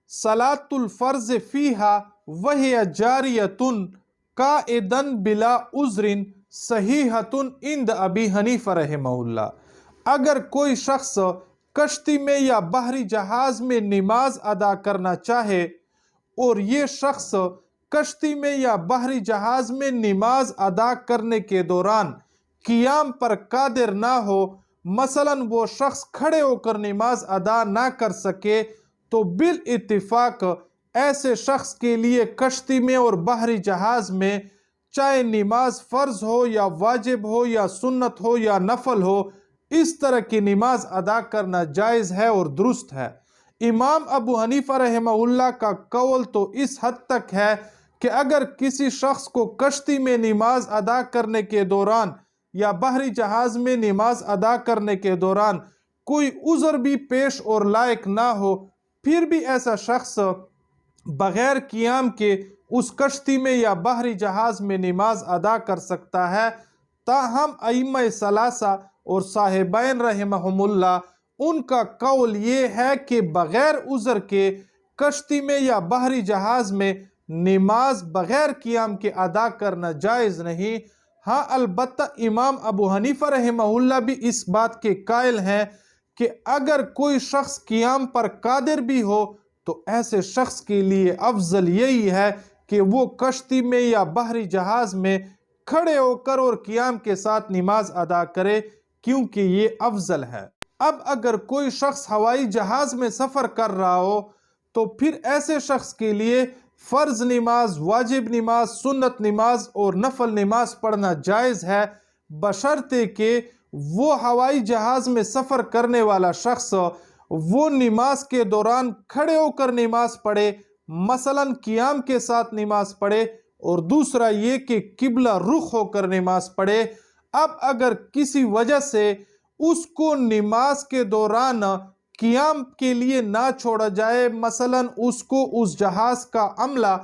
صلاۃ الفرض فیہا وہی جاریۃ قائدن بلا عذر صحیحۃ عند ابی حنیفہ رحمہ اللہ۔ اگر کوئی شخص کشتی میں یا بحری جہاز میں نماز ادا کرنا چاہے اور یہ شخص کشتی میں یا بحری جہاز میں نماز ادا کرنے کے دوران قیام پر قادر نہ ہو، مثلاً وہ شخص کھڑے ہو کر نماز ادا نہ کر سکے، تو بالاتفاق ایسے شخص کے لیے کشتی میں اور بحری جہاز میں چاہے نماز فرض ہو یا واجب ہو یا سنت ہو یا نفل ہو، اس طرح کی نماز ادا کرنا جائز ہے اور درست ہے۔ امام ابو حنیفہ رحمہ اللہ کا قول تو اس حد تک ہے کہ اگر کسی شخص کو کشتی میں نماز ادا کرنے کے دوران یا بحری جہاز میں نماز ادا کرنے کے دوران کوئی عذر بھی پیش اور لائق نہ ہو، پھر بھی ایسا شخص بغیر قیام کے اس کشتی میں یا بحری جہاز میں نماز ادا کر سکتا ہے۔ تاہم ائمہ ثلاثہ اور صاحبین رحمہم اللہ، ان کا قول یہ ہے کہ بغیر عذر کے کشتی میں یا بحری جہاز میں نماز بغیر قیام کے ادا کرنا جائز نہیں۔ ہاں البتہ امام ابو حنیفہ رحمہ اللہ بھی اس بات کے قائل ہیں کہ اگر کوئی شخص قیام پر قادر بھی ہو تو ایسے شخص کے لیے افضل یہی ہے کہ وہ کشتی میں یا بحری جہاز میں کھڑے ہو کر اور قیام کے ساتھ نماز ادا کرے، کیونکہ یہ افضل ہے۔ اب اگر کوئی شخص ہوائی جہاز میں سفر کر رہا ہو تو پھر ایسے شخص کے لیے فرض نماز، واجب نماز، سنت نماز اور نفل نماز پڑھنا جائز ہے، بشرطے کہ وہ ہوائی جہاز میں سفر کرنے والا شخص وہ نماز کے دوران کھڑے ہو کر نماز پڑھے، مثلاً قیام کے ساتھ نماز پڑھے، اور دوسرا یہ کہ قبلہ رخ ہو کر نماز پڑھے۔ اب اگر کسی وجہ سے اس کو نماز کے دوران قیام کے لیے نہ چھوڑا جائے، مثلاً اس کو اس جہاز کا عملہ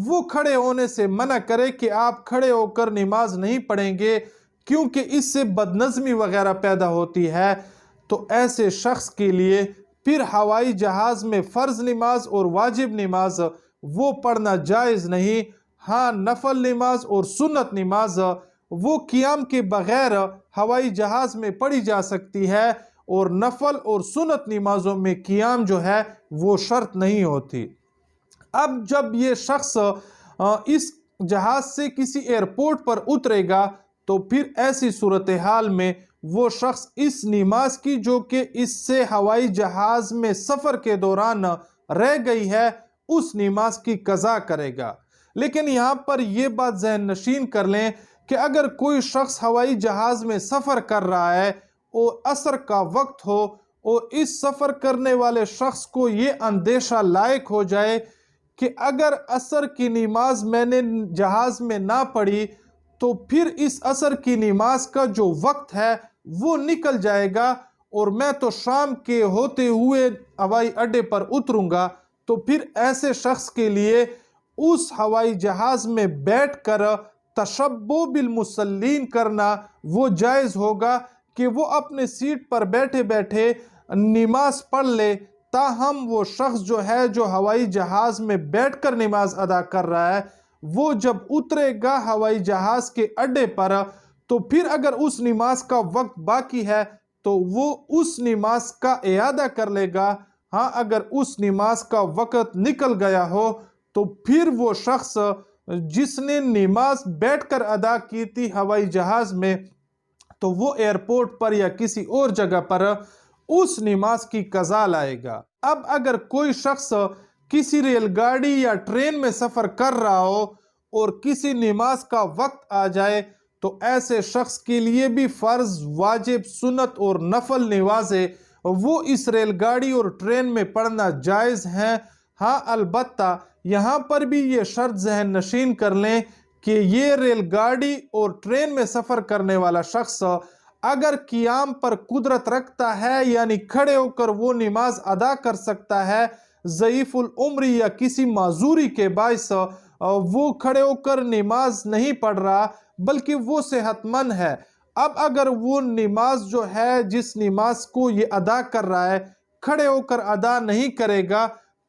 وہ کھڑے ہونے سے منع کرے کہ آپ کھڑے ہو کر نماز نہیں پڑھیں گے کیونکہ اس سے بدنظمی وغیرہ پیدا ہوتی ہے، تو ایسے شخص کے لیے پھر ہوائی جہاز میں فرض نماز اور واجب نماز وہ پڑھنا جائز نہیں۔ ہاں نفل نماز اور سنت نماز وہ قیام کے بغیر ہوائی جہاز میں پڑھی جا سکتی ہے، اور نفل اور سنت نمازوں میں قیام جو ہے وہ شرط نہیں ہوتی۔ اب جب یہ شخص اس جہاز سے کسی ایئرپورٹ پر اترے گا تو پھر ایسی صورتحال میں وہ شخص اس نماز کی جو کہ اس سے ہوائی جہاز میں سفر کے دوران رہ گئی ہے، اس نماز کی قضا کرے گا۔ لیکن یہاں پر یہ بات ذہن نشین کر لیں کہ اگر کوئی شخص ہوائی جہاز میں سفر کر رہا ہے اور عصر کا وقت ہو اور اس سفر کرنے والے شخص کو یہ اندیشہ لاحق ہو جائے کہ اگر عصر کی نماز میں نے جہاز میں نہ پڑھی تو پھر اس عصر کی نماز کا جو وقت ہے وہ نکل جائے گا اور میں تو شام کے ہوتے ہوئے ہوائی اڈے پر اتروں گا، تو پھر ایسے شخص کے لیے اس ہوائی جہاز میں بیٹھ کر تشبہ بالمصلین کرنا وہ جائز ہوگا کہ وہ اپنے سیٹ پر بیٹھے بیٹھے نماز پڑھ لے۔ تاہم وہ شخص جو ہے جو ہوائی جہاز میں بیٹھ کر نماز ادا کر رہا ہے، وہ جب اترے گا ہوائی جہاز کے اڈے پر تو پھر اگر اس نماز کا وقت باقی ہے تو وہ اس نماز کا اعادہ کر لے گا۔ ہاں اگر اس نماز کا وقت نکل گیا ہو تو پھر وہ شخص جس نے نماز بیٹھ کر ادا کی تھی ہوائی جہاز میں، تو وہ ایئرپورٹ پر یا کسی اور جگہ پر اس نماز کی قضا لائے گا۔ اب اگر کوئی شخص کسی ریل گاڑی یا ٹرین میں سفر کر رہا ہو اور کسی نماز کا وقت آ جائے تو ایسے شخص کے لیے بھی فرض، واجب، سنت اور نفل نمازیں وہ اس ریل گاڑی اور ٹرین میں پڑھنا جائز ہیں۔ ہاں البتہ یہاں پر بھی یہ شرط ذہن نشین کر لیں کہ یہ ریل گاڑی اور ٹرین میں سفر کرنے والا شخص اگر قیام پر قدرت رکھتا ہے، یعنی کھڑے ہو کر وہ نماز ادا کر سکتا ہے، ضعیف العمری یا کسی معذوری کے باعث وہ کھڑے ہو کر نماز نہیں پڑھ رہا بلکہ وہ صحت مند ہے، اب اگر وہ نماز جو ہے جس نماز کو یہ ادا کر رہا ہے کھڑے ہو کر ادا نہیں کرے گا